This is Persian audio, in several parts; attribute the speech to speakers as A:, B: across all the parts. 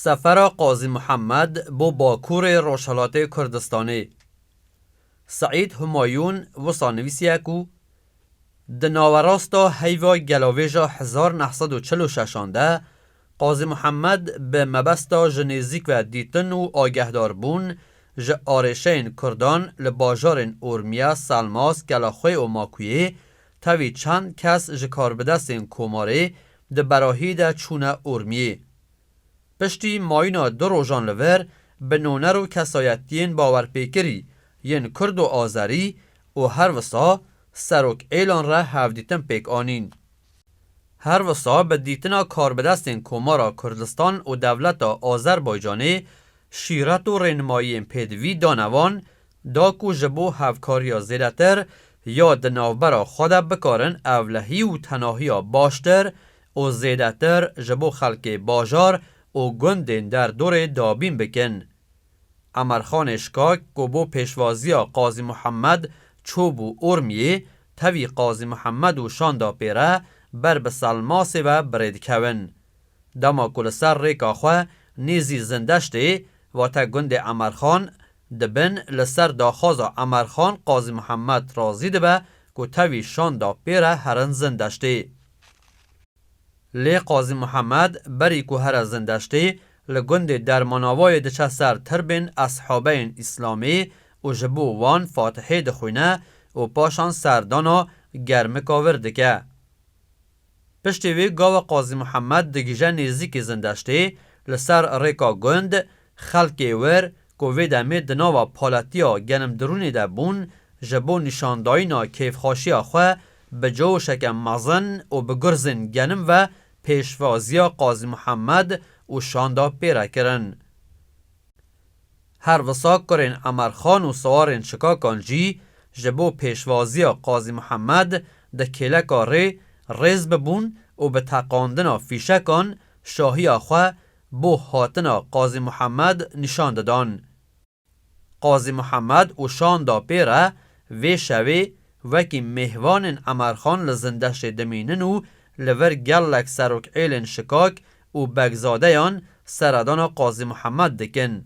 A: سفر قاضی محمد بو باکور روشالات کردستانی. سعید همایون وصانویسیه کو دناوراستا هیوا گلاویجا 1946 قاضی محمد به مبستا جنیزیک و دیتن و آگهدار بون ج آرشین کردان لباجارن اورمیا سالماس گلاخوی و ماکویه تاوی چند کس ج کاربدستین کوماره ده براهی ده چونه اورمیه. پشتی ماینا دو روژان لور به نونر و کسایتین باور پیکری ین کرد و آذری و هر وسا سروک ایلان را هفدیتن پیک آنین. هر وسا به دیتنا کاربدستین کومارا کردستان و دولت آذربایجانی شیرت و رنمایی پیدوی دانوان داکو جبو هفکاریا زیدتر یا دناوبرا خود بکارن اولهی و تناهی باشتر و زیدتر جبو خلق باجار و گندین در دور دابین بکن. امرخان اشکاک گبو پیشوازی قاضی محمد چوبو ارمیه تاوی قاضی محمد و شاندا پیره بر بسالماس و برید کون. دما کل سر ریکا خواه نیزی زندشته و تا گند امرخان دبن لسر داخوزا امرخان قاضی محمد رازی دبه که تاوی شاندا پیره هرن زندشته. لی قاضی محمد بری که هر زندشته لگند در مناوای دچه سر تربین اصحابین اسلامی و جبو وان فاتحه دخوینه و پاشان سردانا گرمکاور دکه. پشتی وی گاو قاضی محمد دگیجه نیزیک زندشته لسر ریکا گند خلقی ور که وی دمی دناوا پالتیا گنم درونی ده بون جبو نشاندایینا کیف خاشیا خواه بجو شکم مزن و بگرزن گنم و پیشوازی قاضی محمد و شاندا پیره کرن. هر وساق کرن امرخان و سوارن شکاکان جی جبو پیشوازی قاضی محمد ده کلکا ریز ببون و به تقاندنا فیشکان شاهی آخواه بو حاتنا قاضی محمد نشان دادان. قاضی محمد و شاندا پیره وی شوی وکی مهوان امرخان لزندش دمینن و لور گلک سروک ایلن شکاک و بگزاده یان سردان قاضی محمد دکن.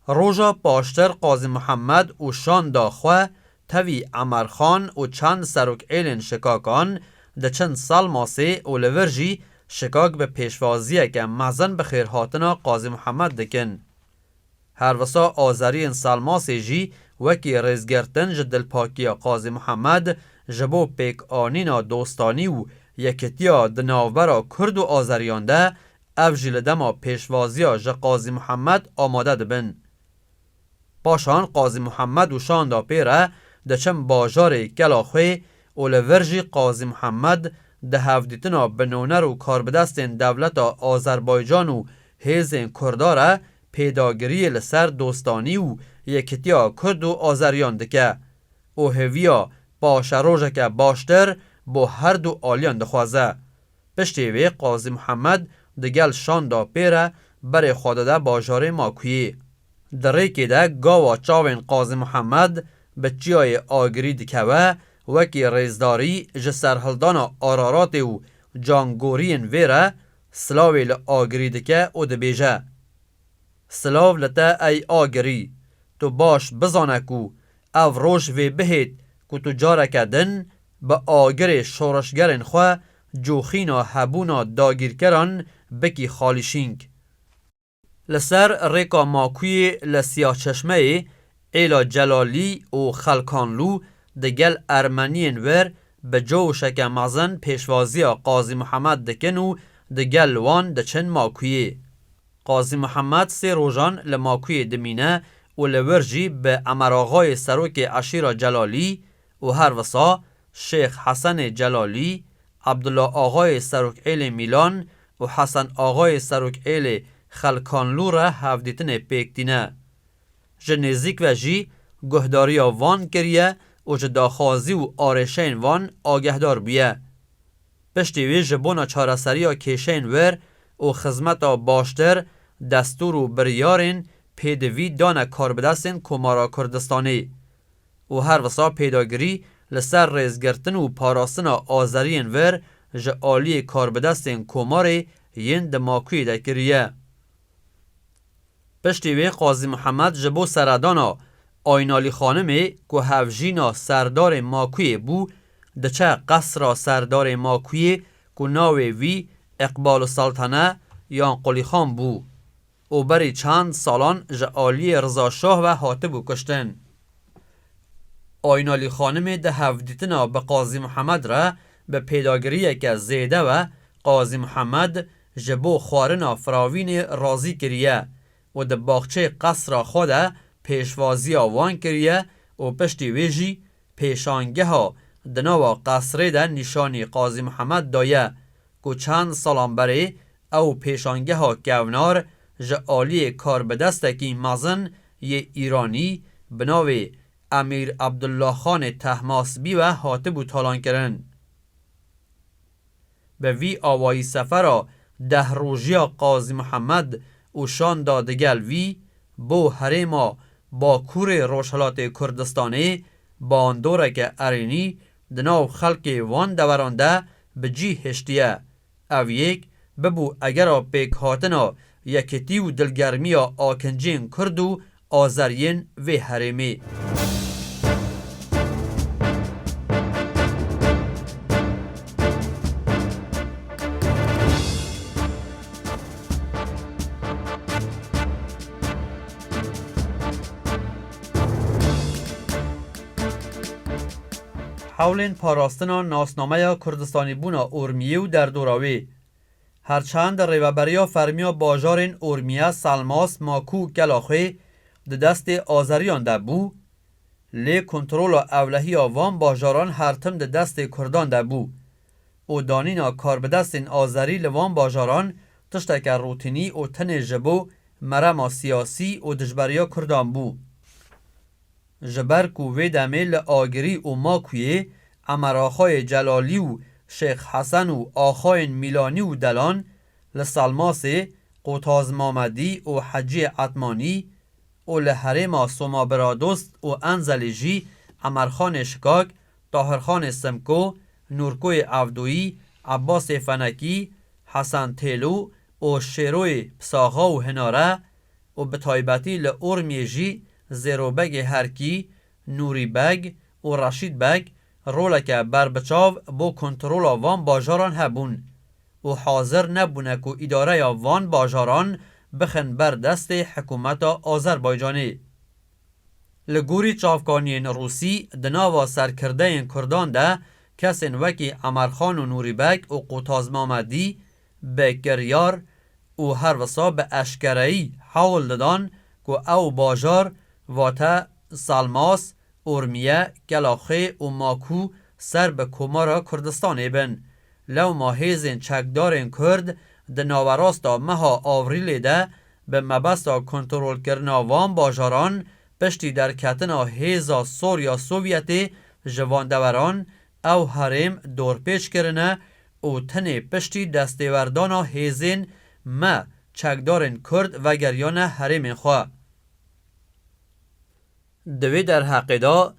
A: روژا پاشتر قاضی محمد و شاندا خواه تاوی امرخان و چند سروک ایلن شکاکان ده چند سال ماسه و لور جی شکاک به پیشوازیه که مزن به خیرهاتنا قاضی محمد دکن. هر وسا آذری سالماسه جی وکی رزگرتن جدل پاکی قاضی محمد جبو پیک آنینا دوستانی و یکتیا دناوبرا کرد و آذریان ده افجیل دما پیشوازیا جا قاضی محمد آماده دبن. پاشان قاضی محمد و شاندا پیره ده چم باجار کلاخوی و لورجی قاضی محمد ده هفدیتنا بنونر و کاربدستین دولت آذربایجان و هیزین کرداره پیداگیری لسر دوستانی و یکتیا کرد و آذریان دکه و هویا باشروژه که باشتر با هر دو آلیان دخوازه. پشتی وی قاضی محمد دگل شاندا پیره بر خودده باجار ماکویی. در ریکی ده گاوا چاوین قاضی محمد به چیای آگری دکوه وکی ریزداری جسرهلدان آرارات و جانگورین ویره سلاوی لآگری دکه و دبیجه. سلاو لتا ای آگری تو باش بزانکو او روش وی بهید که تو جاره کدن با آگر شورشگرن خواه جوخینا هبونا داگیر کرن بکی خالیشینگ. لسر ریکا ماکوی لسیاه چشمه ایلا جلالی و خلکانلو دگل ارمنین ور به جو شک مزن پیشوازی قاضی محمد دکن و دگل وان دچن ماکوی. قاضی محمد 3 روزان لماکوی دمینه و لورجی به امراغای سروک عشیرا جلالی و هر وسا شیخ حسن جلالی، عبدالله آقای سروک ایل میلان و حسن آقای سروک ایل خلکانلو را هفدیتن پیکتینه. جنیزیک و جی گهداریا وان کریه و جداخازی و آرشین وان آگهدار بیه. پشتی وی جبونا چارەسەریya کێشەین ور و خزمەتا باشتر دستور و بریارین پێدەوی دانە کاربدەستین کۆمارا کوردستانی و هەر وەسا پێداگیری لەسەر ڕێزگرتن و پاراستنا ئازەریین ور ji aliyê karbidestên Komarê yên di makûyê de kiriye. Piştî wê Qazî Mihemed ji bo seredana Aynalî Xanimê ku hevjîna serdarê makûyê bû diçe qesra serdarê makûyê ku navê wî Iqbal Saltane yan Qulîxan bû û berî çend salan ji aliyê Rizaşah ve hatibû kuştin. Aynalî Xanimê di hevdîtina bi Qazî Mihemed re به پیداگیری که زیده و قاضی محمد جبو خوارنا فراوین رازی کریه و ده باغچه قصر خود پیشوازی وان کریه و پشتی ویجی پیشانگه ها دنوا قصره ده نشانی قاضی محمد دایه که چند سالان بره او پیشانگه ها گونار جعالی کار به دستکی مزن یه ایرانی بناوی امیر عبدالله خان طهماسبی و حاتب تالان کرن. به وی آوایی سفر 10 روزیا قاضی محمد و شان دادگل وی بو هریما با کور روشلات کردستانی با اندوره که ارینی دناو خلق وان دورانده به جی هشتیه او یک ببو اگر پیک هاتنا یکتی و دلگرمی آکنجین کرد و آزرین و هریمی. حولین پاراستنا ناسنامه کردستانی بونا اورمیه و در دوراوی هرچند ریوبریا فرمیا باجارین اورمیه سلماس ماکو گلاخوی ده دست آزریان ده بو لی کنترول اولهی وان باجاران هرتم ده دست کردان ده بو او دانینا کار به دست آزری لوان باجاران تشتک روتینی و تن جبو مرما سیاسی و دجبریا کردان بو جبر کووی دمیل آگری و ماکویه امراخای جلالی و شیخ حسن و آخای میلانی و دلان لسلماس قوتاز مامدی و حجی عطمانی و لحرم سوما برادوست و انزلی جی امرخان شکاک طاهرخان سمکو نورکوی عبدویی عباس فنکی حسن تیلو و شیروی پساغا و هناره و بطایبتی لأورمی جی زیرو بگ هرکی نوری بگ و رشید بگ رولک بربچاو بو کنترول وان باجاران هبون و حاضر نبونه که اداره وان باجاران بخن بر دست حکومت آذربایجانی. لگوری چافکانین روسی دناوا سرکرده کردان ده کسین وکی امرخان و نوری بگ و قوتاز مامدی به گریار و هر وسا به اشکرهی حول دادان که او باجار واتا سالماس اورمیه گلاخه و ماکو سر به کمارا کردستان بن لو ما هیزین چکدارین کرد ده ناوراستا مها آوریل ده به مبستا کنترول کرنا وان باجاران پشتی در کتنا هیزا سوریا سوویتی جواندوران او حرم دورپیچ کرنه او تنه پشتی دستیوردانا هیزین ما چکدارین کرد و گریان حرم خواه. دوی در حقیدا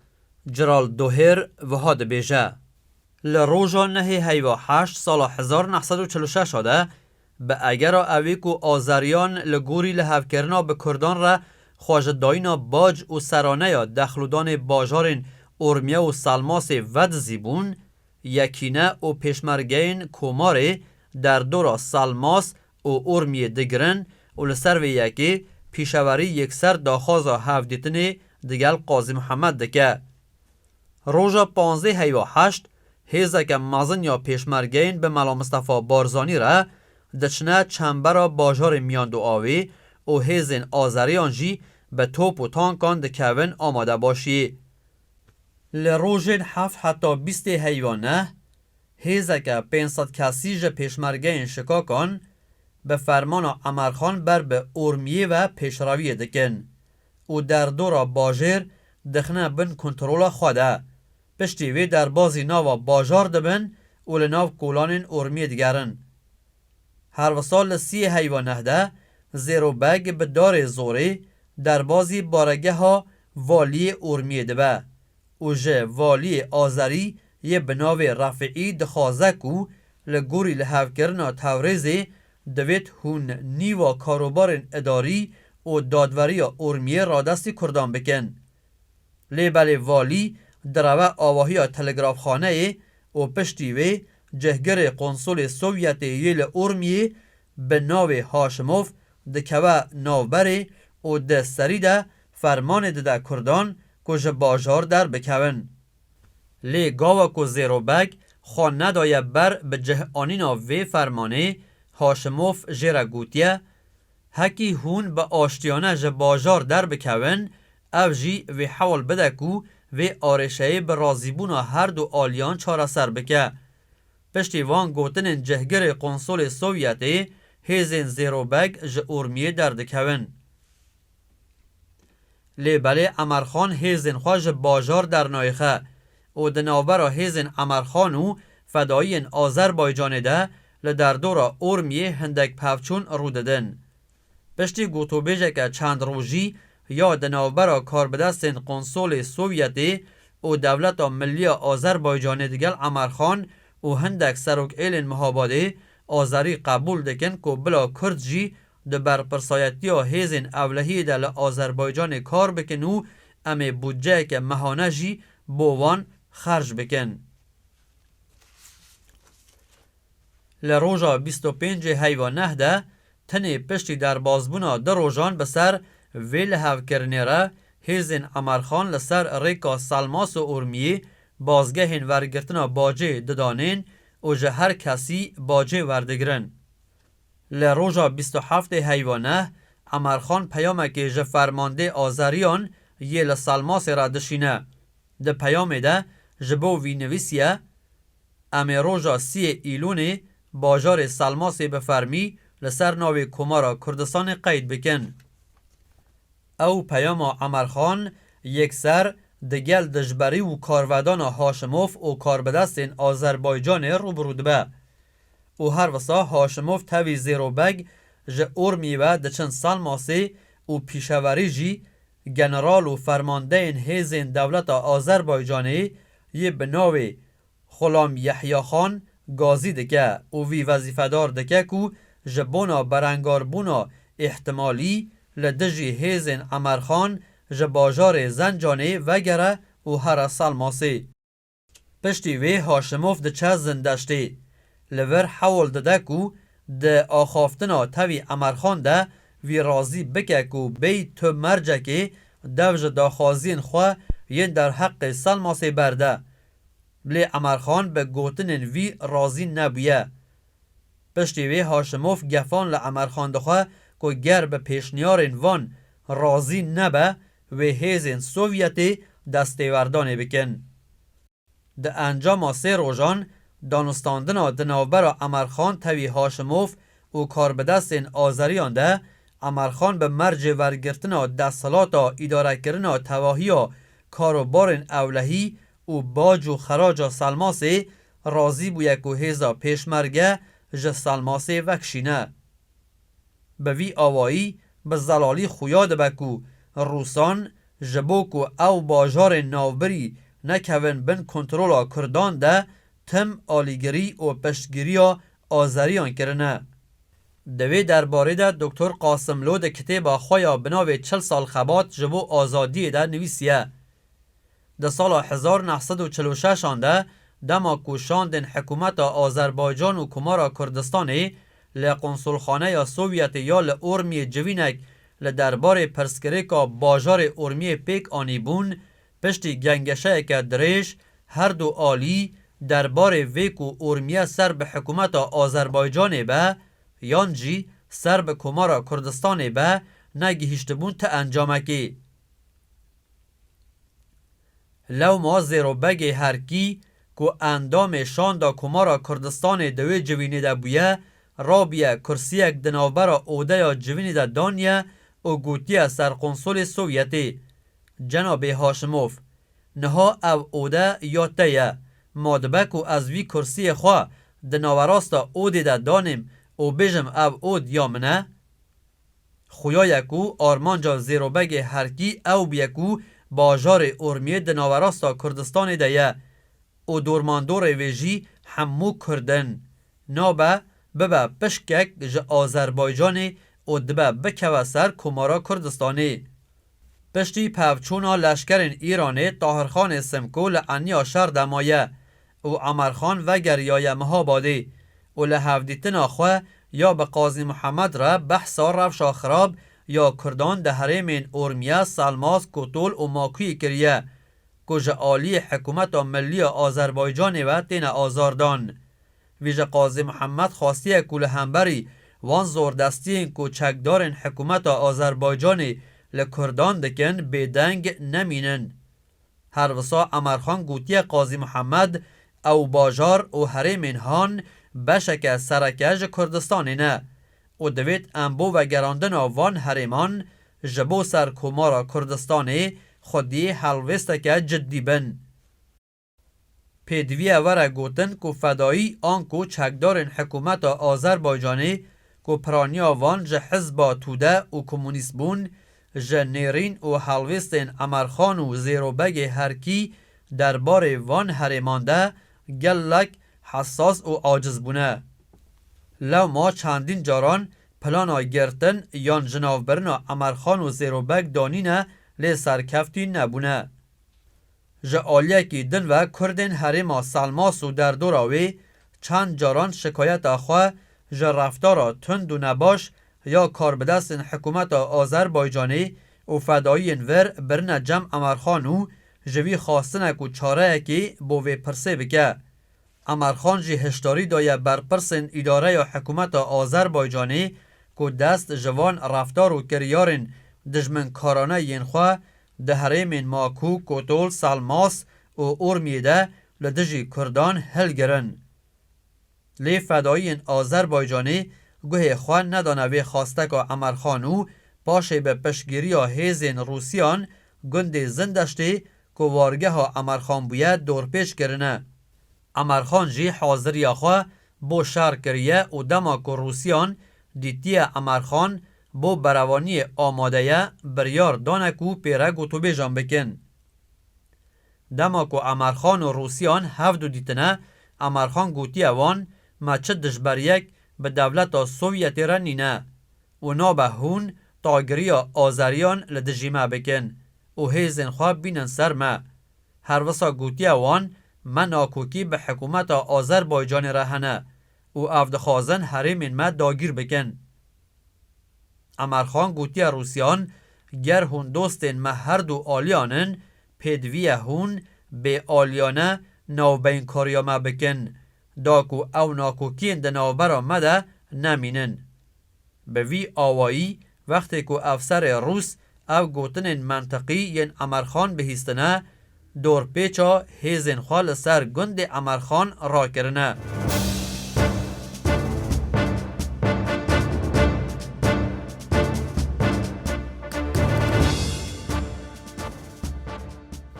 A: جرال دوهر وهاد بیجه لروژا نهی هیوا 8 سال 1946 شده به اگر اوی کو آذریان لگوری لحف کرنا به کردان را خواجه داینا باج و سرانه یا دخلودان باجارین اورمیه و سلماس ود زیبون یکینه و پیشمرگین کوماره در دورا سلماس و اورمیه دگرن و لسر و یکی پیشوری یک سر داخوازا هفدیتنی دیگل قاضی محمد دکه روژا 15 هیوا 8 هیزه که مازن یا پیشمرگین به ملا مصطفی بارزانی را دچنه چنبرا باجار میاندو آوی و هیزین آذریان جی به توپ و تانکان دکوین آماده باشی. لروژین 7 حتی 20 هیوا 9 هیزه که 500 کسی جه پیشمرگین شکاکان به فرمان امرخان بر به اورمیه و پیشروی دکن و در دورا باجر دخنه بن کنترول خوده پشتی وی در بازی ناوا باجار دبن و لناو کولان ارمی دگرن. هر وسال 30 حیوانه ده زیرو بگ به دار زوره در بازی بارگه ها والی ارمی دبه و جه والی آذری یه بناو رفعی دخوازه کو لگوری لحوکرنا تورزه دوید هون نیوا کاروبار اداری و دادوری ارمی را دستی کردان بکن. لیبل والی دروه آواهی تلگراف خانه و پشتی وی جهگر قنصل سوویت یل ارمی به ناو هاشموف دکوه ناوبره و ده سری ده فرمان ده کردان کج باجار در بکون. لی گاوا کو زیرو بگ خوان ندایه بر به جه آنینا وی فرمانه هاشموف جیره گوتیه هکی هون به آشتیانه جه باجار در بکون او جی وی حوال بده کو وی آرشه به رازیبونا هر دو آلیان چاره سر بکه. پشتی وان گوتن جهگر قنصل سوویته هیزن زیرو بگ جه ارمیه در دکون. لی بله امرخان هیزن خواه باجار در نایخه و دناورا هیزن امرخانو فدایین آذربایجان ده لدر دورا ارمیه هندک پفچون رو ددن. پشتی گوتو بیجه که چند روژی یا دناورا کاربدستن قنصل سوویتی و دولتا ملی آذربایجان دیگل امرخان و هندک سروک ایلن محاباده آذری قبول دکن که بلا کرد جی ده برپرسایتی ها هیزن اولهی ده لآذربایجان کار بکن و امی بودجه که مهانه جی بوان خرج بکن. لروژا 25 حیوانه ده تنی پشتی در بازبونا در روژان بسر ویل هفکرنه را هیزن امرخان لسر ریکا سلماس و ارمیه بازگهین ورگرتنا باجه ددانین و جه هر کسی باجه وردگرن. لروژا 27 حیوانه امرخان پیامه که جه فرمانده آذریان یه لسلماس را دشینه. ده پیامه ده جبو وی نویسیه امی روژا 3 ایلونه باجار سلماس بفرمی لسر ناوی کمارا کردستان قید بکن. او پیام امرخان یک سر دگل دجبری و کارودان هاشموف و کاربدستین آذربایجان روبرو دبه. و هر وسا هاشموف تاوی زیرو بگ جه ارمی و دچن سلماسه و پیشوری جی گنرال و فرمانده این هیزین دولت آذربایجانه یه بناوی غلام یحیی خان گازی دکه و وی وظیفه‌دار دکه کو جبونا برانگار بونا احتمالی لدجی هیزن امرخان جباجار زنجانه وگره و هر سلماسه. پشتی وی هاشموف ده چه زندشته لور حول دده کو ده آخافتنا تاوی امرخان ده وی رازی بکه کو بی تو مرجه که دوج داخازین خواه ین در حق سلماسه برده. بلی امرخان به گوتنین وی رازی نبیه. پشتی وی هاشموف گفان لامرخان دخواه که گر به پیشنیارین وان رازی نبه و هیزین سوویتی دستیوردانه بکن. ده انجام 3 روژان دانستاندنا دناوبر امرخان تاوی هاشموف و کاربدستین آذریان ده امرخان به مرج ورگرتنا دستلاتا اداره کرنا تواهی کاروبارین اولهی و باج و خراج سلماسه رازی بویه که هیزا پیشمرگه جه سلماسه وکشینه. به وی آوایی به زلالی خویاد بکو روسان جبوکو او باجار ناوبری نکوین بن کنترولا کردان ده تم آلیگری و پشتگیری آذریان کرنه. دوی درباره ده دکتر قاسم لو ده کتاب خویا بناوی 40 سال خبات جبو آزادی ده نویسیه. ده سال 1946 ده دما کوشاندن حکومت آذربایجان و کمارا کردستانی لقنصلخانه یا سوویت یا لارمی جوینک لدربار پرسکریکا باجار ارمی پیک آنی بون پشتی گنگشه که دریش هر دو آلی دربار ویکو ارمیه سر به حکومت آذربایجان به یانجی سر به کمارا کردستان به نگهشت بون تا انجامکی. لو ما زیرو بگی هرکی که اندام شاندا کمارا کردستان دوی جوینی ده بویه رابیه کرسیک دناوبرا اوده یا جوینی ده دانیه و گوتیه سرقنصل سوویتی جناب هاشموف نها او اوده یا تیه مادبک و از وی کرسی خواه دناوراستا اودی ده دانیم و بجم او اود یا منه؟ خویا یکو آرمانجا زیروبگ هرکی او بیکو باجار ارمیه دناوراستا کردستان ده و دورماندور ویجی همو کردن نابه ببه پشکک جه آذربایجانی و دبه بکوه سر کمارا کردستانی. پشتی پوچونا لشکرین ایرانی طاهرخان سمکو لعنیا شر دمایه و عمرخان و گریای مهابادی و لحفدیتنا خواه یا به قاضی محمد را بحثا رفشا خراب یا کردان ده حرمین ارمیه سلماس کتول و ماکوی کریه کجا آلی حکومت ملی آذربایجان و تین آزاردان. ویژه قاضی محمد خواستیه کل همبری وان زوردستین که چکدارن حکومت آذربایجانی لکردان دکن بیدنگ نمینن. هر وسا امرخان گوتیه قاضی محمد او باجار و حرمین هان بشک سرکج کردستانی نه و دوید انبو و گراندن وان حرمان جبو سر کمارا کردستانی خودی حلوسته که جدی بن. پیدویه وره گوتن که فدایی آنکو چکدارن حکومت آذربایجانی که پرانیا وان جه حزبا توده و کمونیست بون جه نیرین و حلوستین امرخان و زیروبگ هرکی دربار وان حرمانده گلک حساس و عاجز بونه. لو ما چندین جاران پلانا گرتن یان جناوبرنا امرخان و زیروبگ دانینه لی سرکفتی نبونه. جه آلیه کی دن و کردین حرما سلماس و در دوراوی چند جاران شکایت آخواه جه رفتارا تند و نباش یا کاربدستین حکومت آذربایجانی و فدایین ور برنه جمع امرخانو جوی خواستنک و چاره کی بوی پرسه بکه. امرخان جی هشداری دایه بر پرسن اداره یا حکومت آذربایجانی که دست جوان رفتار و کریارن دجمن کارانه ین خواه ده حرمین ماکو کتول سلماس و ارمیده لدجی کردان هل گرن. لی فدایین آذربایجانی گوه خواه ندانه وی خواسته که امرخانو پاشه به پشگیری ها هیزین روسیان گنده زندشتی که وارگه ها امرخان بویه دور پیش کرنه. امرخان جی حاضری خواه بو شر کریه و دما که روسیان دیتیه امرخان بو بروانی آماده بریار دانکو پیرک و تو بیجان بکن. دما که امرخان و روسیان هفدو دیتنه امرخان گوتی وان ما چه دشبریک به دولت سوویتی را نینه و نابه هون تاگری آذریان لدجیمه بکن و هیزن خواه بینن سر ما. هر وسا گوتی وان من آکوکی به حکومت آذربایجان رهنه و افدخازن حرمین ما داگیر بکن. امرخان گوتی روسیان گر هون دوستین ما هر دو آلیانن پیدویه هون به آلیانه نو بین کاریا ما بکن داکو او ناکوکین ده نوبرا مده نمینن. به وی آوایی وقتی که افسر روس او گوتن منطقی ین امرخان بهیستنه دور پیچا هیزن خوال سر گند امرخان را کرنه.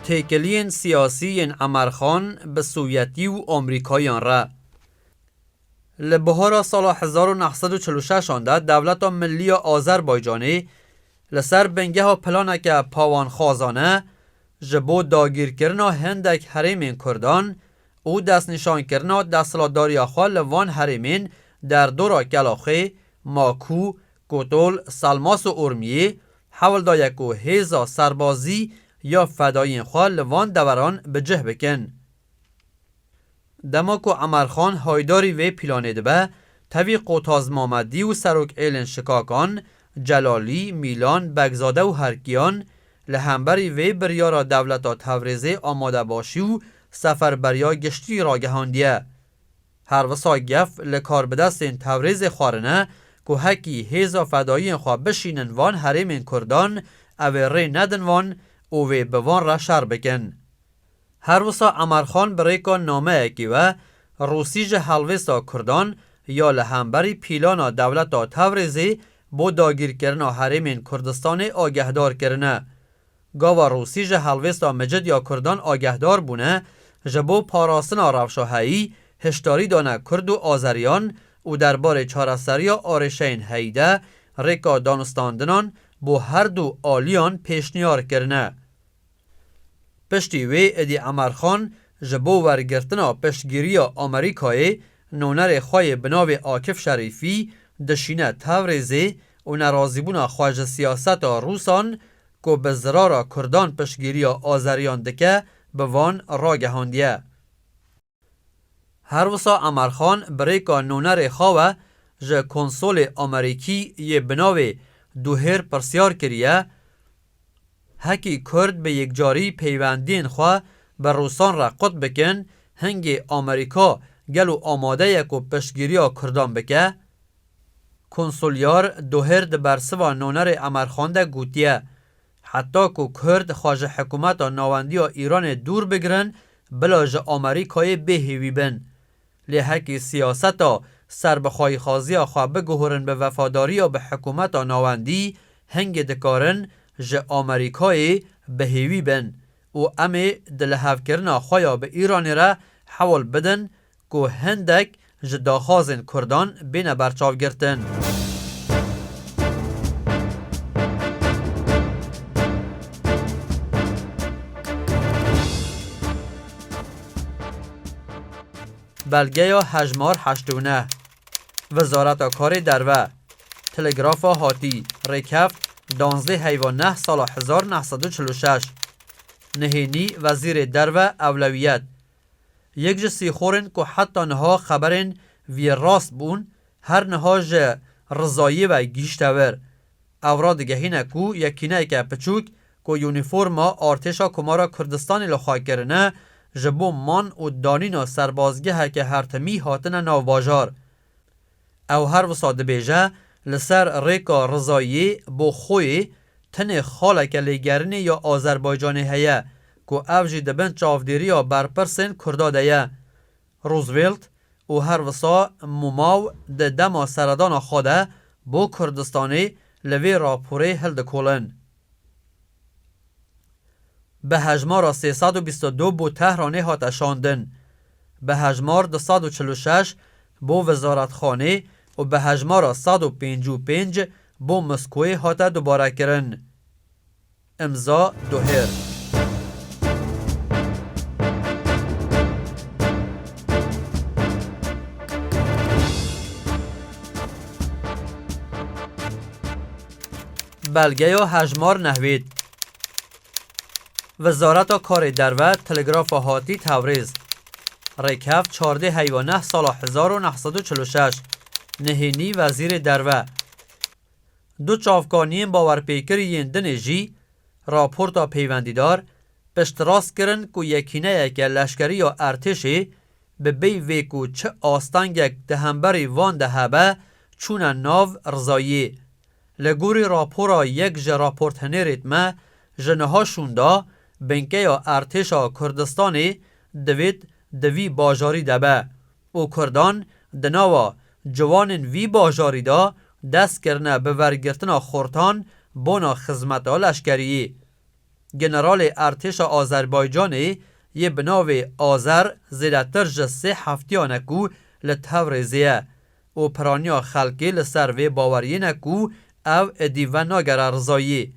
A: تیکلین سیاسی ین امرخان به سوویتی و آمریکایان را. لبهارا سال 1946 آنده دولت ملی آذربایجانی لسر بنگه ها پلانه که پاوان خوازانه جبو داگیر کرنا هندک حرمین کردان او دست نشان کرنا دستلاداری خواه لوان حرمین در دورا کلاخی، ماکو، کتول، سلماس و ارمیه حول دایکو هیزا سربازی یا فدایین خواه لوان دوران به جه بکن. دماکو امرخان هایداری وی پیلانه دبه تاوی قوتاز مامدی و سروک ایلن شکاکان، جلالی، میلان، بگزاده و هرکیان لهمبری وی بریارا دولتا تورزه آماده باشی و سفر بریا گشتی را گهاندیه. هر وسا گف لکار بدستین تورز خوارنه که هکی هیزا فدایین خواه بشینن وان حرمین کردان او ری ندن وان او وی بوان را شر بکن. هر وسا امرخان بریکا نامه اکی و روسی جه حلوستا کردان یا لهمبری پیلانا دولتا تورزه بو داگیر کرنا حرمین کردستان آگهدار کرنه. گاوا روسی جه حلوستا مجد یا کردان آگهدار بونه جبو پاراستنا رفشاهایی هشداری دانه کرد و آذریان و درباره چارەسەری آرشین هیده ریکا دانستاندنان بو هر دو آلیان پیشنیار کرنه. پشتی وی ادی عمرخان جبو ورگرتنا پشتگیری آمریکای نونر خواه بناو عاکف شریفی دشینه تورزی و نرازیبونا خواج سیاست روسان که به ضرار کردان پشتگیری آذریان دکه به وان را گهاندیه. هر وسا عمرخان بریکا نونر خواه جه کنسول آمریکی یه بناو دوهر پرسیار کریه هکی کرد به یک جاری پیوندین خواه به روسان را قط بکن هنگی آمریکا گلو آماده یکو پشتگیری کردان بکه. کنسولیار دوهر ده برسوا نونر عمرخان ده گوتیه حتی که کرد خواج حکومت ناوندی ایران دور بگرن بلا جه آمریکای بهیوی بن. لی هکی سیاستا سر بخوای خازی خواه بگهورن به وفاداری به حکومت ناوندی هنگ دکارن جه آمریکای بهیوی بن و امی دلحف کرنا خواه به ایران را حول بدن که هندک جه داخازن کردان بین برچاو گرتن. بلگه یا هجمار 89 وزارت کار دروه تلگراف هاتی ریکف 12/9 سال 1946 نهینی وزیر دروه اولویت یک جسی خورن که حتی نها خبرن وی راست بون هر نها جه رضایی و گیشتور اوراد گهینه کو یکینه که پچوک که یونیفورما آرتشا کمارا کردستانی لخواه کرنه جبو مان و دانینا سربازگه که هرتمی هاتنه ناو باجار او هر وساده بیجه لسر ریکا رضایی بو خوی تن خالک لیگرنی یا آذربایجانی هیه که اوجی دبن چافدیری یا برپرسن کرداده یه روزویلت و هر وسا موماو ده دما سردان خوده بو کردستانی لوی راپوره هلد کولن. به هجمار 322 بو تهرانه هات شاندن به هجمار 246 بو وزارتخانه و به هجمار 155 بو مسکوی هات دوباره کرن. امضا دوهر. بلگه یا هجمار نهوید وزارت کار دروه تلگراف هاتی تبریز ریکف 14/9 سال 1946 نهینی وزیر دروه دو چافکانی باورپیکری یندن جی راپورتا پیوندیدار پشتراست کرن که یکینه یک لشکری یا ارتشی به بی ویکو چه آستانگک دهنبری وان دهبه چون ناو رضایی لگوری راپورا یک جه راپورت هنریتمه جنها شوندا بنکه یا ارتشا کردستانی دوی باجاری دبه او کردان دناوا جوانین وی باجاری دا دست کرنه به ورگرتنا خورتان بونا خزمتا لشکری. گنرال ارتش آذربایجانی یه بناو آذر زیدتر جسه هفتیانکو لتورزیه او پرانیا خلقی لسر وی باورینکو او ادیوه ناگر رضایی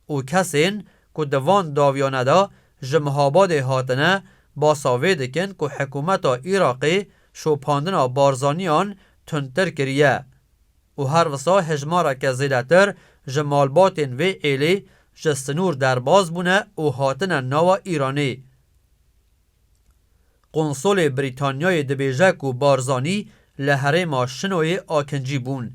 A: او کسین که دوان داویانه دا جمهاباد هاتنه با ساوه دکن که حکومت ایراقی شوپاندن بارزانیان تنتر کریه و هر وسا هجمارا که زیدتر جمالباتین و ایلی جستنور درباز بونه و هاتن نوا ایرانی. قنصل بریتانیای دبیجک و بارزانی لحرم شنوی آکنجی بون.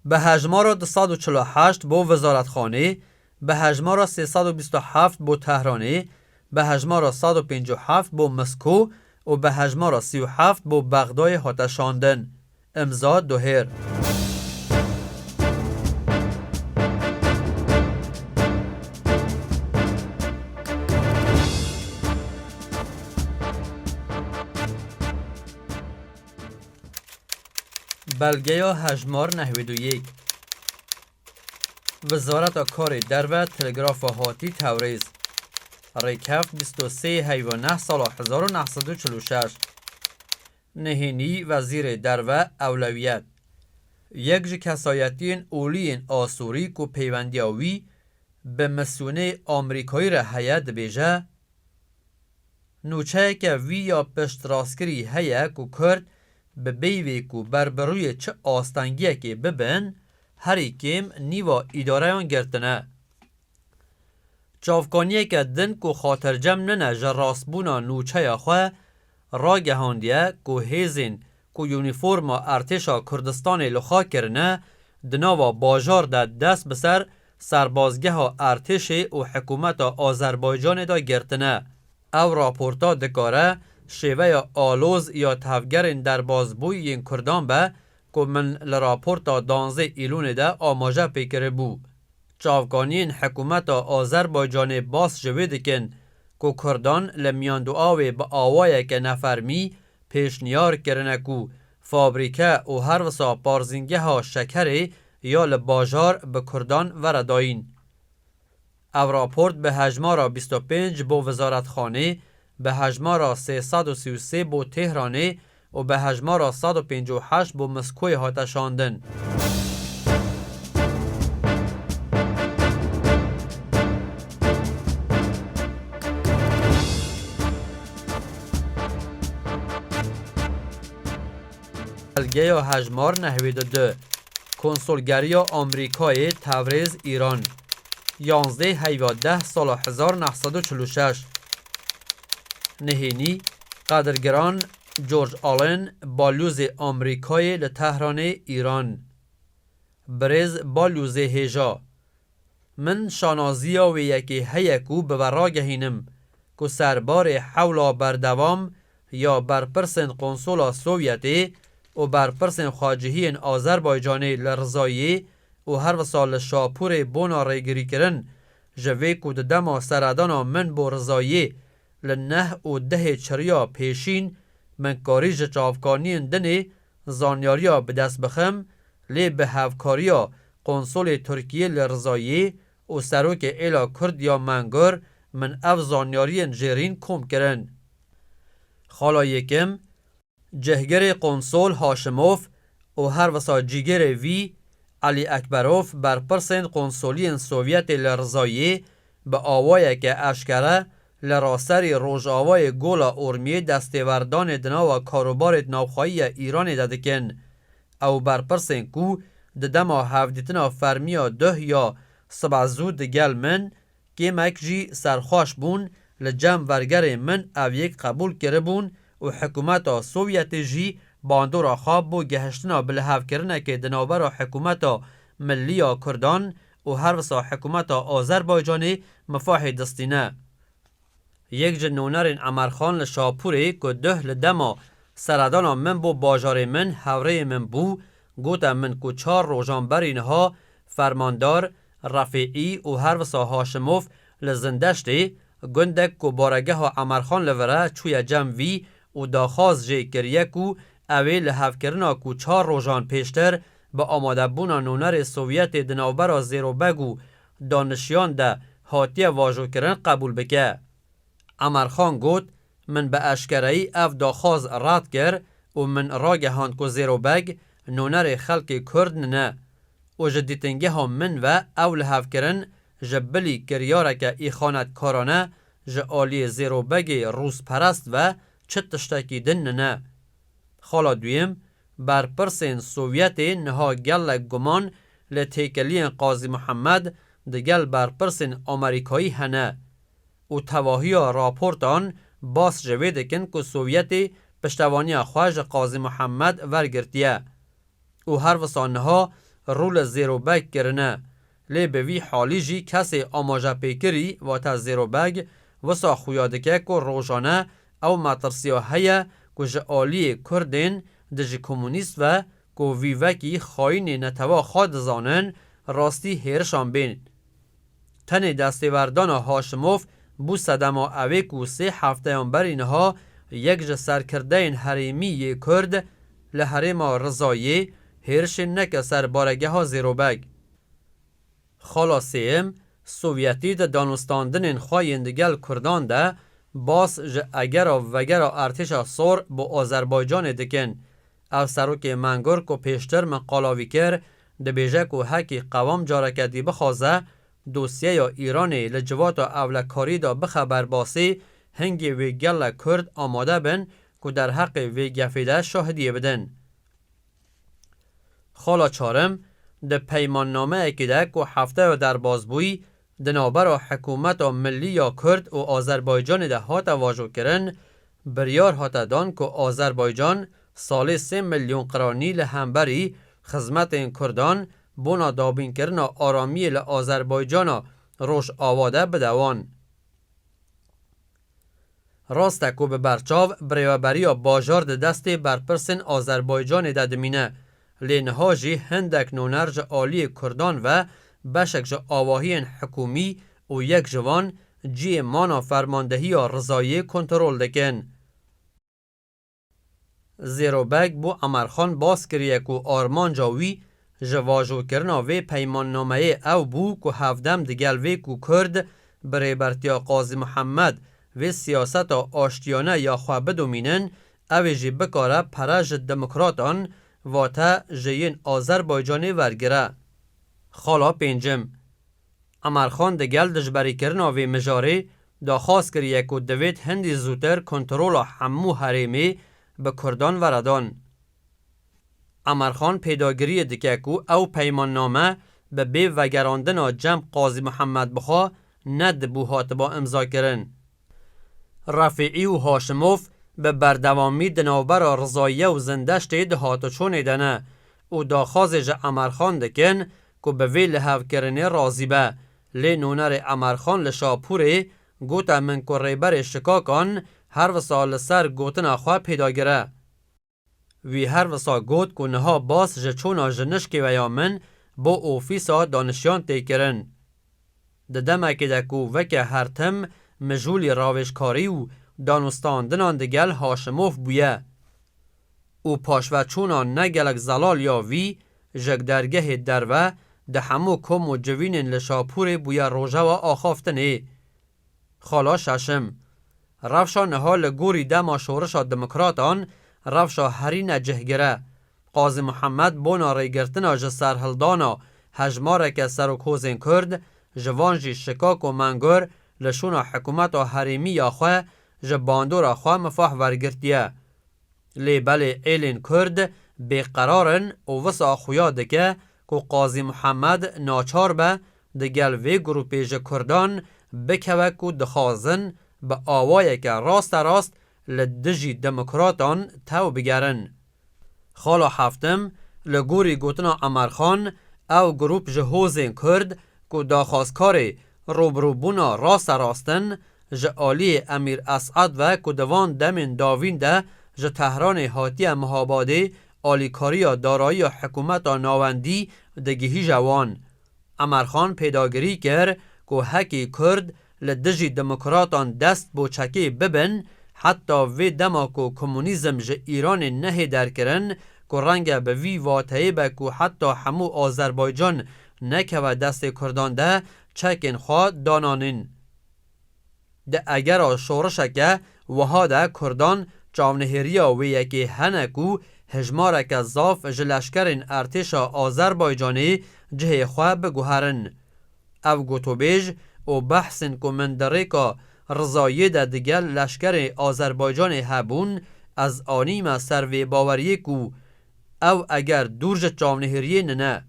A: به هجمارا 248 بو وزارتخانه به هجمارا 327 بو تهرانه به هجمارا 157 بو مسکو و به هجمارا 37 بو بغداد هاتشاندن. امضا دوهر. بلگه یا هجمار 91 وزارت کار دروه تلگراف هاتی توریز ریکف 23 حیوانه سال 1946 نهینی وزیر درو اولویت یک جه کسایتین اولین آسوری کو پیوندیاوی به مسونه آمریکایی را هیه دبیجه نوچه که وی یا پشت راستگری هیه کو کرد به بیوی کو بربروی چه آستانگیه که ببین هری کم نیوا اداره آن گرتنه چافکانیه که دن کو خاطر جمع ننه جراسبونا نوچه خواه را گهاندیه کو هیزین کو یونیفورما ارتشا کردستان لخا کرنه دناوا باجار ده دست بسر سربازگه ها ارتش و حکومت آذربایجان دا گرتنه او راپورتا دکاره شیوه آلوز یا تفگرین در بازبوی این کردان به که من لراپورتا 12 ایلون ده آماجه پیکره بو چاوکانین حکومت آذربایجان باس جوید کن که کردان لمیان دو آوی با آوائه که نفرمی پیشنیار کرنه کو فابریکه و هر وسا پارزینگه ها شکره یا لباجار به کردان ورداین. او راپورت به هجمارا 25 بو وزارتخانه، به هجمارا 333 بو تهرانه و به هجمارا 158 بو مسکوی هاتشاندن. بلگه هجمار 92 کنسولگری آمریکای تبریز ایران 11/17 سال 1946 نهینی قدرگران جورج آلن بالوز آمریکای لتهران ایران بریز بالوز هیجا من شانازیا و یکی هیکو ببراگهینم که سربار حولا بردوام یا برپرسن قنصولا سوویتی و برپرسن خواجهین آذربایجانی لرزایی و هر وسال شاپور بونا ریگری کرن جوی کود دما سردانا من بو رزایی لنه و ده چریا پیشین من کاریج چافکانین دنی زانیاریا به دست بخم لی به هفکاریا قنصول ترکیه لرزایی و سروک ایلا کرد یا منگر من اف زانیارین جیرین کم کرن. خالا یکم جهگر قنصول هاشموف و هر وسا جیگر وی علی اکبروف برپرسن قنصولین سوویت لرزایی به آوای که اشکره لراسری روژ آوای گولا ارمیه دستیوردان دنا و کاروبار نوخایی ایران دادکن او برپرسن کو ددما هفدیتنا فرمیا 10 یا سبعزود گل من که مکجی سرخواش بون لجم ورگر من او یک قبول کرده بون و حکومت سوویت جی باندورا خواب بو گهشتنا بلحف کرنه که دنابرا حکومت ملی کردان و هر وسا حکومت آذربایجانی مفاحی دستینه. یک جنونرین عمرخان لشاپوری که 10 لدما سردانا من بو باجار من هوره من بو گوتا من که 4 روزانبرین ها فرماندار رفیعی و هر وسا هاشموف لزندشتی گندک که بارگه ها عمرخان لوره چوی جموی و داخواز جی کریه کو اوی لحف کرنا کو 4 روزان پیشتر با آماده بونا نونر سوویت دناوبرا زیرو بگو دانشیان ده حاتیه واجو کرن قبول بکه. عمرخان گوت من به اشکرهی اف داخواز رد کر و من راگهان کو زیرو بگ نونر خلق کرد نه و جدیتنگه ها من و او لحف کرن جبلی کریاره که ای خانت کارانه جعالی زیرو بگ روز پرست و چه تشتاکی دن نه. خالا دویم برپرسین سوویت نها گل گمان لتیکلین قاضی محمد دگل برپرسین آمریکایی هنه و تواهی راپورتان باس جوید کن که سوویت پشتوانی خواج قاضی محمد ورگرتیه و هر وسانها رول زیرو بگ کرنه لی بوی حالی جی کسی آماجه پیکری و تا زیرو بگ وسا خویادکه که روشانه او مطرسیا هیا که جعالی کردین دجی کمونیست و که ویوکی خواهین نتوا خواد زانن راستی هیرشان بین. تن دستیوردان هاشموف بو صدما اوی که 3 هفته برینها یک جه سرکردین حریمی کرد لحریم رضایی هیرش نک سر بارگه ها زیرو بگ. خلاصیم سوویتی ده دانستاندن خواهین دگل کردان ده باس جه اگر وگر ارتش سور با آذربایجان دکن او سروک منگور کو پیشتر مقالاوی کر ده بیجه کو حکی قوام جارکتی بخوازه دوسیه یا ایرانی لجوات و اولکاری دا بخبر باسی هنگی وی گل کرد آماده بن که در حق وی گفیده شاهدیه بدن. خالا چارم ده پیمان نامه اکیده که هفته و در بازبوی ده نابر و حکومت و ملی یا کرد و آذربایجان ده هات واجو کرن بریار هات دان که آذربایجان سال 3 میلیون قرانی لهمبری خدمت این کردان بونا دابین کرن آرامی لآذربایجان روش آواده بدوان. راسته که به برچاو بریابری باجار ده دست برپرسن آذربایجان ده دمینه لینها جی هندک نونرج آلی کردان و بشک جا آواهی حکومی و یک جوان جی مانا فرماندهی رضایی کنترول دکن. زیرو بگ بو امرخان باز کریه که آرمان جاوی جواجو کرنا وی پیمان نامه او بو که هفدم دگل وی که کرد برای برتیا قاضی محمد و سیاست آشتیانه یا خواه دومینن اوی جی بکاره پرج دموکراتان و تا جین آذربایجانی ورگره. خالا پینجم امرخان دگل دجبری کرنا وی مجاره دا خواست کریه که دوید هندی زودتر کنترول همو حریمی به کردان وردان. امرخان پیداگیری دکه که او پیمان نامه به بی وگراندن جمع قاضی محمد بخوا ند بوهات با امضا کرن. رفیعی و هاشموف به بردوامی دنوبر رضایه و زندشت دهاتو چون دنه و داخوازج امرخان دکن که به وی لحو کرنه رازی به لی نونر امرخان لشاپوره گوتا من که ریبر شکاکان هر وسا لسر گوتنا خواه پیداگیره. وی هر وسا گوت که نها باس جچونا جنشکی و یا من با اوفیسا دانشیان تیکرن. دمکی دکو وکه هر تم مجولی راوشکاری و دانستاندنان دگل هاشموف بویه. او پاشوچونا نگلک زلال یا وی جگ درگه دروه ده همو کم و جوین لشاپور بویه روژه و آخافتنه. خالا ششم رفشا نها لگوری دما شورشا دموکراتان رفشا هرین جهگره قاضی محمد بونا ریگرتنا جسرهلدانا هجماره که سروکوزین کرد جوانجی شکاک و منگور لشونا حکومت و حریمی یا خواه جباندورا خواه مفاح ورگرتیه. لی بله ایلین کرد بیقرارن و وسا خویا دکه که قاضی محمد ناچار به دگل وی گروپیج کردان بکوه که دخوازن به آوائه که راست لدجی دموکراتان تو بگرن. خالا هفتم لگوری گوتنا امرخان او گروپ جهوزین کرد که داخوازکاری روبروبونا راستن جعالی امیر اسعد و کدوان دمین داوین ده ج تهران هاتی مهاباده آلیکاری دارایی حکومت ناوندی دگیهی جوان. امرخان پیداگیری کرد که حکی کرد لدجی دموکراتان دست بو چکی ببن حتی وی دما که کمونیزم ج ایران نه در کرن که رنگ به وی واطعه به که حتی همو آذربایجان نکه و دست کردان ده چکن خواه دانانین. ده اگر شورشکه وها ده کردان چاونهریا و یکی هنکو هجمارک زاف جلشکرین ارتش آذربایجانی جه خواه بگوهرن. او گوتو بیج و بحثن که من دریکا رضایی ده دگل لشکر آذربایجان هبون از آنیم سروی باوریه کو او اگر دورج چاونهریه نه.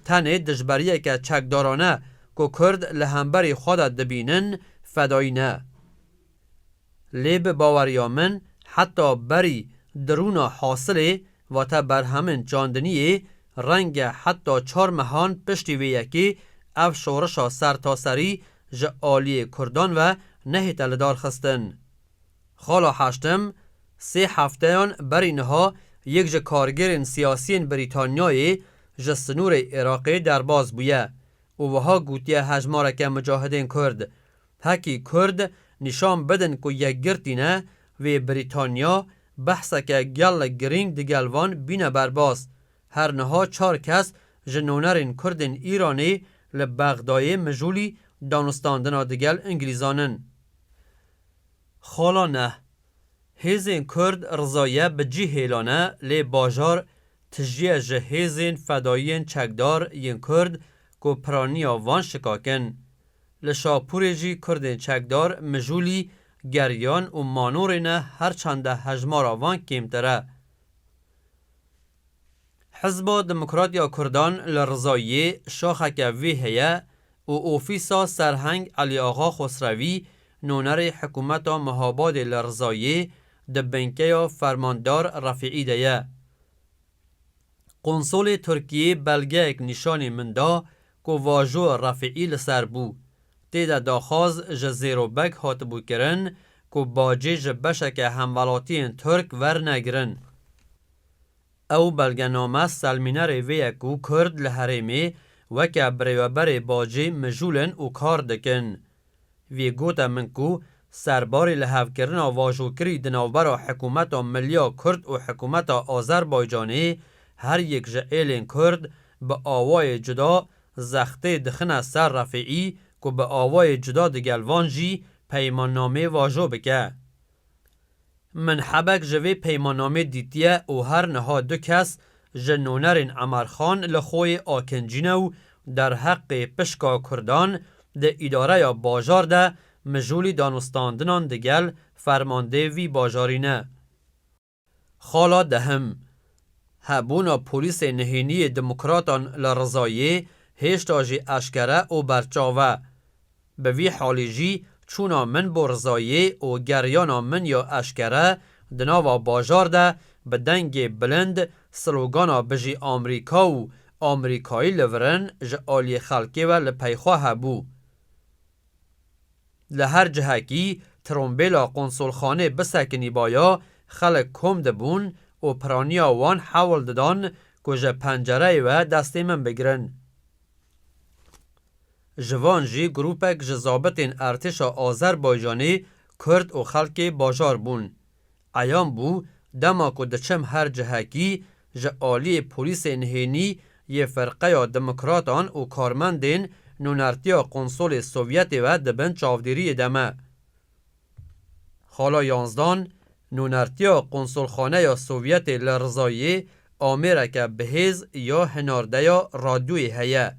A: تنه دجبریه که چکدارانه که کرد لهمبری خود دبینن فدایی نه. لیب باوریا من حتی بری درونا حاصله و تا بر همین جاندنیه رنگ حتی 4 مهان پشتی ویکی او شورشا سر تا سری جعالی کردان و نه تلدار خستن. خالا هشتم 3 هفتهان برینها یک جه کارگرین سیاسین بریتانیای جه سنور عراقی در باز بویه و وها گوتیه هجمارک مجاهدین کرد. هکی کرد نشان بدن که یک گرتینه و بریتانیا بحثه که گل گرینگ دگلوان بینه برباز. هر نها 4 کس جنونرین کردین ایرانی لبغدای مجولی دانستاندنا دگل انگلیزانن. خالا نه هیزین کرد رضایه به جی هیلانه لی باجار تجیه جه هیزین فدایین چکدار ین کرد کو پرانیا وان شکاکن. لشاپوری جی کردین چکدار مجولی گریان و مانورینه هر چنده هجمارا وان کمتره. حزب دموکراتیا کردان لرضایه شاخک وی هیه و اوفیسا سرهنگ علی آقا خسروی نونر حکومت مهاباد لرضایه ده بنکه فرماندار رفیعی ده. قنصل ترکیه بلگه اک نشانی مندا که واجو رفیعی لسر بو. تیده داخاز جزیرو بک هات بو کرن که باجه جبشک همولاتی ترک ور نگرن. او بلگنامه سلمینه رویه که کرد لحریمه وکه بریوبر باجه مجولن و کار دکن. وی گوتا من که سرباری لحف کرن و واجو کری دنوبر حکومت ملیا کرد و حکومت آذربایجانی هر یک جائلین کرد به آوای جدا زخته دخنه سر رفعی که به آوای جدا دگلوان جی پیمان نامه واجو بکه. من حبک جوی پیمان نامه دیتیه و هر نها دو کس جنونرین عمرخان لخوی آکنجینو در حق پشکا کردان ده اداره یا باجار ده مجولی دانستاندنان دگل فرمانده وی باجارینه. خالا دهم هبونا پولیس نهینی دموکراتان لرزایه هشتا جی اشکره و برچاوه. به وی حالی جی چونا من برزایه و گریانا من یا اشکره دناوا باجار ده به دنگ بلند سلوگانا بجی آمریکا و آمریکایی لورن جه آلی خلقی و لپیخواه هبو. لهر جهکی ترومبیلا قنصلخانه بسکنی بایا خلق کم دبون و پرانیا وان حول ددان که جه پنجره و دستی من بگرن. جوان جی گروپک جزابتین ارتش آذربایجانی کرد و خلق باجار بون. ایام بو دما که دچم هر جهکی جه آلی پولیس نهینی یه فرقه دموکراتان و کارمندین نونرتیا قنصل سوویت و دبن چاودیری دمه. حالا 11 نونرتیا قنصلخانه یا سوویت لرزایه آمیره که بهیز یا هنارده یا رادوی هیه.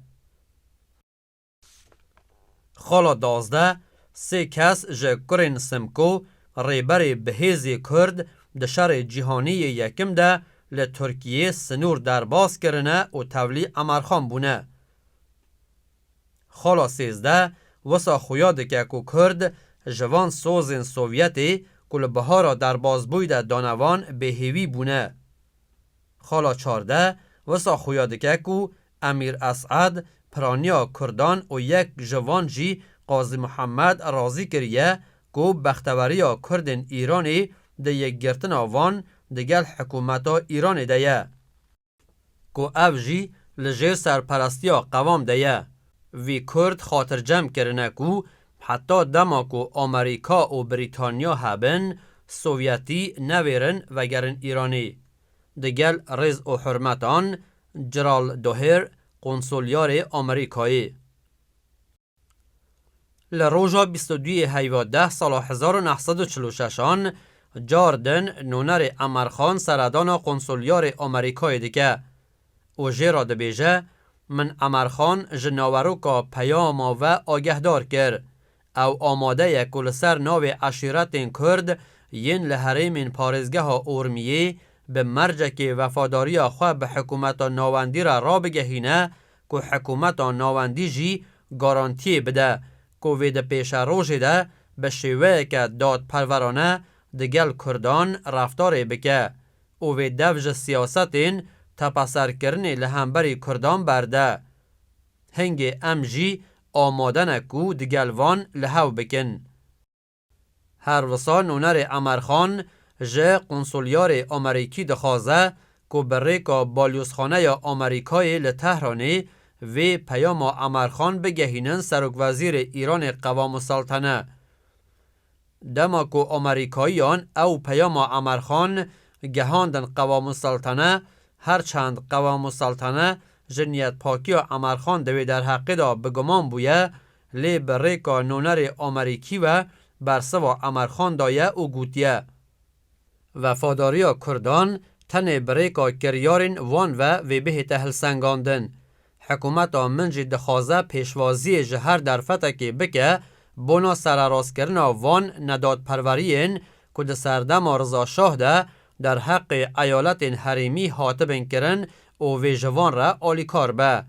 A: حالا 12 سه کس جه کرین سمکو ریبر بهیزی کرد ده شر جیهانی یکم ده لترکیه سنور درباز کرنه و تولی امرخان بونه. حالا 13 وسا خویاده که کو کرد جوان سوزن سوویتی کل بهارا درباز بویده دانوان به هیوی بونه. حالا 14 وسا خویاده که کو امیر اسعد پرانیا کردان و یک جوان جی قاضی محمد رازی کریه کو بختوریا کردن ایرانی ده یک گرتن آوان دگل حکومتا ایران ده کو او جی لجه سرپرستیا قوام ده. وی کرد خاطر جمع کرنه کو حتی دما کو آمریکا و بریتانیا هبن سوویتی نویرن وگرن ایرانی. دگل رز و حرمتان جرال دوهر قنصلیار آمریکایی. لروژا 22 هیواده سال 1946 جاردن نونر امرخان سردان قنصلیار آمریکای دیگه و جیرا دبیجه من امرخان جناورو که پیاما و آگهدار کرد او آماده یک کل سر ناو عشیرت کرد ین لحریم پارزگه ها اورمیه به مرجک وفاداری خواه به حکومت ناوندی را بگهینه که حکومت ناوندی جی گارانتی بده که وید پیش روژه ده به شیوه که داد پرورانه دگل کردان رفتار بکه و وید دوج سیاستین تپسر کرنی لهمبری کردان برده. هنگ امجی آماده نکو دگلوان لحو بکن. هر وسا نونر امرخان جه قنصلیار آمریکی دخوازه که بریکا بالیوسخانه یا آمریکای لتهرانی و پیاما امرخان بگهینن سرک وزیر ایران قوام السلطنه. دما که آمریکاییان او پیاما امرخان گهاندن قوام السلطنه هرچند قوام السلطنه جنیت پاکی و امرخان دوی در حقی دا بگمان بویه لی بریکا نونر آمریکی و برسوا امرخان دایه او گوتیه. وفاداری کردان تن بریکا کریارین وان و به تهل سنگاندن. حکومت منجی دخوازه پیشوازی جهر در فتکی بکه بونا سراراز کرنا وان نداد پرورین که ده سردم رضا شاه ده در حق ایالت حریمی حاطبین کرن او ویجوان را آلیکار به.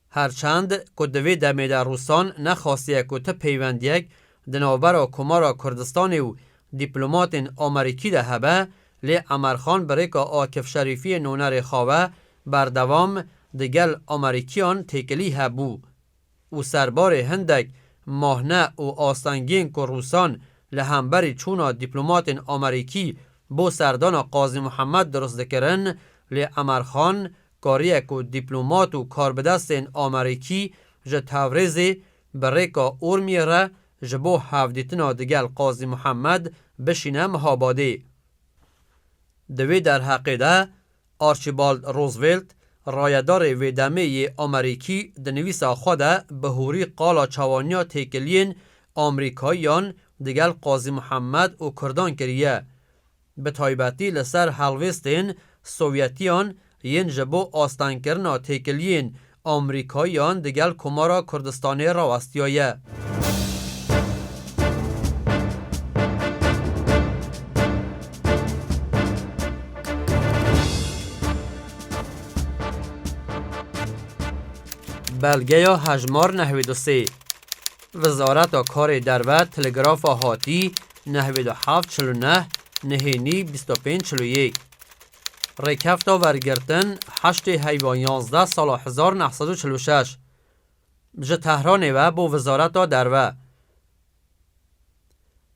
A: هرچند که دوی دمی در روسان نخواستیه که ته پیوندیک دنابر و کمارا کردستانی و دیپلومات آمریکی ده هبه لی امرخان برای که آکف شریفی نونر خواه بردوام دگل آمریکیان تکلی هبو و سربار هندک ماهنه و آستانگین که روسان لهمبری چونا دیپلومات آمریکی بو سردان قاضی محمد درست دکرن لی امرخان کاریه که دیپلومات و کاربدست آمریکی جه تورزی برای که اورمی را جبو هفدیتنا دگل قاضی محمد بشینه مهاباده. دوی در حقیده آرچیبالد روزولت رایدار ویدمه آمریکی دنویسا خوده بهوری قالا چوانیا تیکلین آمریکاییان دگل قاضی محمد و کردان کریه. به تایبتی لسر حلوستین سوویتیان ین جبو آستان کرنا تیکلین آمریکاییان دگل کمارا کردستانی راوستیایه. بلگه یا هجمار 93 وزارت کار دروه تلگراف هاتی 9749 نهینی 2541 ریکفتا ورگرتن 8 حیوان 11 سال 1946 بجه تهران و بو وزارت دروه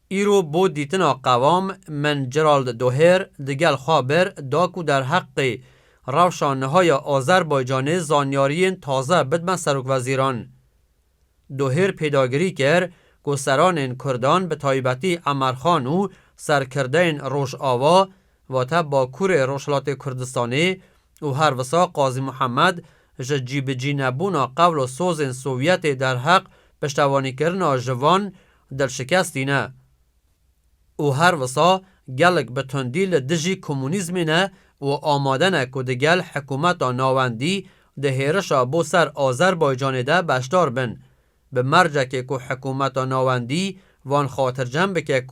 A: ایرو بو دیتنا قوام من جرالد دوهر دگل خابر داکو در حق روشانهای آذربایجان زانیارین تازه بدمن سرک وزیران. دوهر پیداگری کرد که سران کردان به تایبتی امرخان و سرکردین روش آوا و تا باکور روشلات کردستانی و هر وسا قاضی محمد جیب جینبونا قبل و سوزن سوویت در حق پشتوانی کرنا جوان دل شکستینه. و هر وسا گلک به تندیل دجی کمونیزمی نه و آمادنه که دگل حکومت ناوندی ده هیرشا بو سر آذربایجان ده بشدار بن به مرجع که حکومت ناوندی وان خاطر جنب که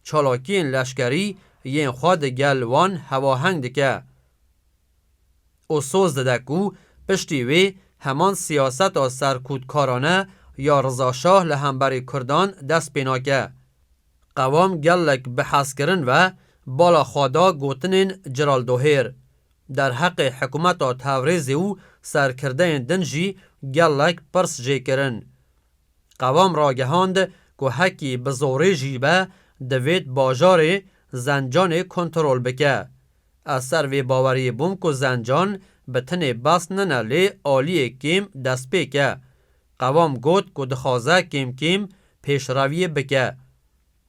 A: چالاکین لشکری یین خواه دگل وان هواهنگ دکه او سوز ده که پشتی وی همان سیاست سرکودکارانه یا رضا شاه لهمبری کردان دست پینا که قوام گلک بحث کرن و بالا خوادا گوتنین جرال دوهر در حق حکومت تاوریزی و سرکرده دنجی گلک پرس جی کرن. قوام را گهاند که حکی بزوری جیبه دوید باجار زنجان کنترول بکه. از سر وی باوری بوم که زنجان به تن بس ننالی آلی کم دست بکه. قوام گوت که دخوازه کم کم پیش روی بکه.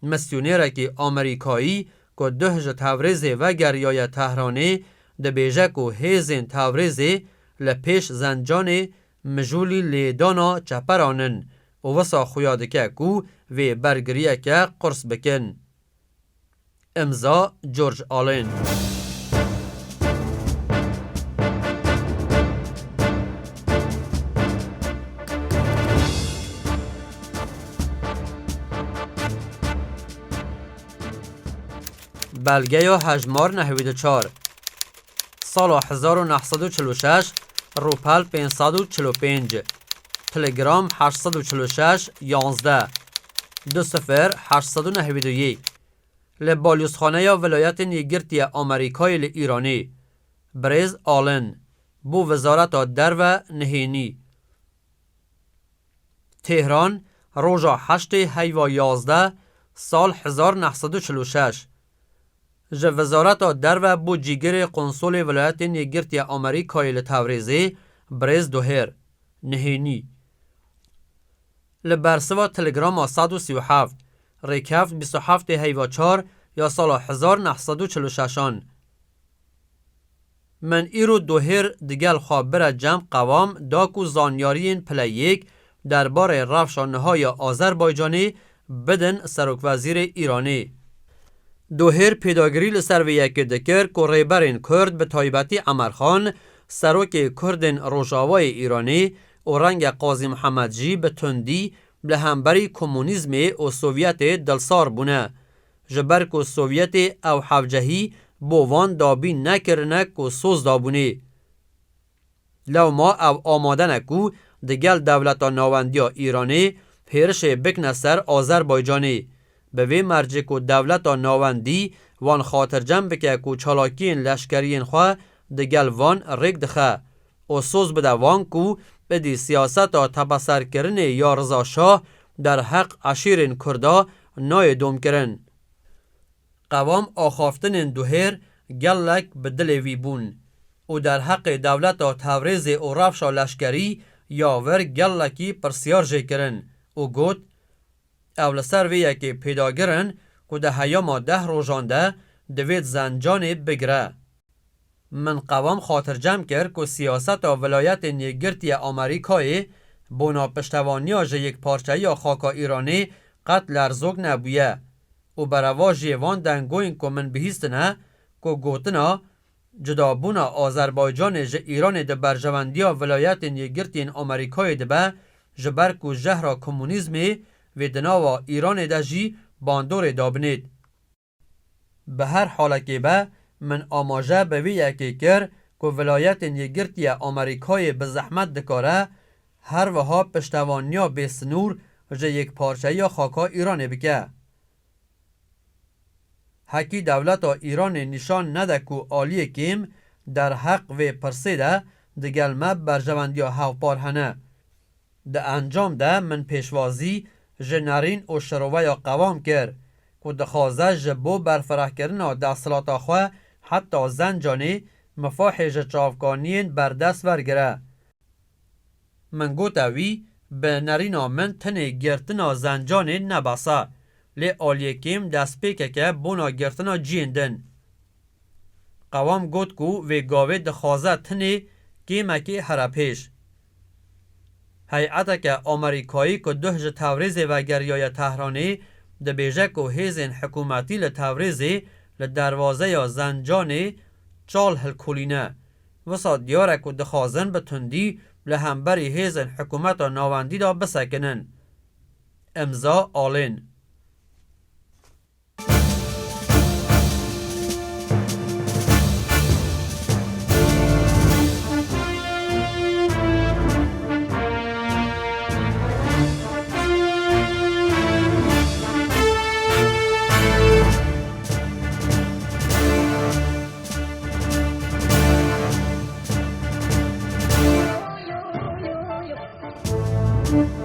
A: مسیونیره که آمریکایی که دهج تاوریزی و گریای تهرانی ده بیجه که هیزین تاوریزی لپیش زنجان مجولی لیدانا چپرانن و وسا خویاده که وی برگریه که قرص بکن. امضا جورج آلین. بلگه یا هجمار 94 سال 1946 روپل 545 تلگرام 846 11 20 لبالیوسخانه یا ولایت نیگرتی آمریکای ایرانی بریز آلن بو وزارت در و نهینی تهران روژا 8 حیوا 11 سال 1946 ج وزارت در و بو جیگر قنصل ولایت نیگرتی آمریکای تاوریزی بریز دوهر نهینی لبرسوا تلگرام 137 ریکفت 27 حیوا 4 یا سال 1946 من ایرو دوهر دگل خابر جمع قوام داکو زانیارین پلیک درباره رفشانهای آذربایجانی بدن سرک وزیر ایرانی. دوهر پیداگری لسر ویک دکر که ریبرین کرد به تایبتی عمرخان سرک کردن روژاوای ایرانی و رنگ قاضی محمد جی به تندی به همبری کمونیزم و سوویت دلسار بونه. جبر که سوویت او حوجهی بوان دابی نکرنه که سوز دابونه. لو ما او آماده نکو دگل دولتا نواندیا ایرانی پیرش بکنه سر آذربایجانی. به وی مرجع که دولتا نواندی وان خاطر جمع بکه که چالاکین لشکرین خواه دگل وان رگ دخه. و سوز بده وان که بدی سیاستا تبصر کرن یا رضا شاه در حق عشیرین کردا نای دوم کرن. قوام آخافتن دوهر گلک به دل وی بون و در حق دولتا تبریز و رفشا لشکری یاور گلکی پرسیار جه کرن و گوت اول سر ویه که پیدا گرن که ده هیاما 10 روزانده دوید زنجان بگره. من قوام خاطر جمع کرد که سیاست و ولایت نیگرتی آمریکای بنا پشتوانیا جه یک پارچه یا خاکا ایرانی قد لرزوگ نبویه و بروا جیوان دنگوین که من بهیستنه که گوتنا جدابونا آذربایجان جه ایران ده برجواندیا ولایت نیگرتی آمریکای ده به جبر که جهرا کمونیزمی و دناوا ایران ده جی باندور دابنید. به هر حال که به من آماجه به وی یکی کر که ولایت نیگرتی آمریکای به زحمت دکاره هر وها پشتوانیا به سنور جه یک پارچه یا خاکا ایران بکه. حکی دولت ایران نشان نده که آلی کم در حق و پرسیده دگل مب برجواندیا هاوپار هنه. ده انجام ده من پیشوازی جنرین و شروع یا قوام کرد که دخوازه جبو برفرح کرنا ده صلاتا خواه حتی زنجانی مفاحش چافکانین بردست ورگره. من گوتاوی به نرینا من تنه گرتنا زنجانی نباسا لی آلیکیم دست پیکه که بونا گرتنا جیندن. قوام گوت کو و گاوه دخوازه تنه کیمه که هر پیش. هیئتا که آمریکایی که دهج تاوریز و گریای تهرانی ده بیجه که هیزین حکومتی لتاوریزی لدروازه یا زنجانی چال هلکولینه وسا دیاره که دخوازن به تندی لهمبری هیزین حکومت و نواندی دا بسکنن. امضا آلین.
B: Yo, yo, yo, yo.